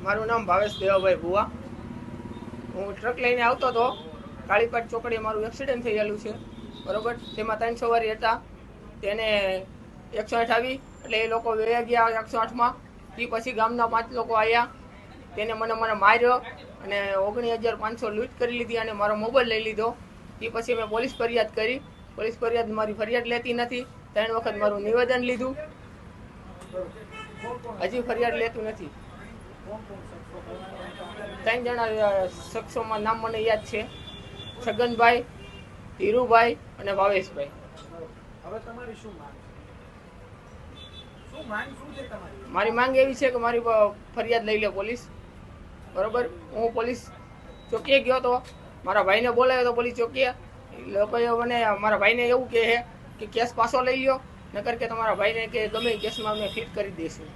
મારું નામ ભાવેશ દેવાભાઈ ભુવા. હું ટ્રક લઈને આવતો હતો. કાળીપાટ ચોકડીએ મારું એક્સિડન્ટ થયેલું છે, બરોબર. તેમાં 3 સવારી હતા. તેને 108 આવી, એટલે એ લોકો વયા ગયા 108માં. તે પછી ગામના 5 લોકો આવ્યા. તેને મને માર્યો અને 19,500 લૂંટ કરી લીધી અને મારો મોબાઈલ લઈ લીધો. તે પછી મેં પોલીસ ફરિયાદ કરી. પોલીસ ફરિયાદ મારી ફરિયાદ લેતી નથી. 3 વખત મારું નિવેદન લીધું, હજી ફરિયાદ લેતું નથી. 3 જણા શખ્સોમાં નામ મને યાદ છે: છગનભાઈ, ધીરુભાઈ અને ભાવેશભાઈ. હવે તમારી શું માંગ છે? મારી માંગ એવી છે કે મારી ફરિયાદ લઈ લે પોલીસ, બરોબર. હું પોલીસ ચોકીએ ગયો તો, મારા ભાઈને બોલાવ્યો તો પોલીસ ચોકીએ. લોકોએ મને મારા ભાઈને એવું કહે છે કે કેસ પાછો લઈ લો, નકર કે તમારા ભાઈને કે ગમે કેસમાં અમે ફિટ કરી દઈશું.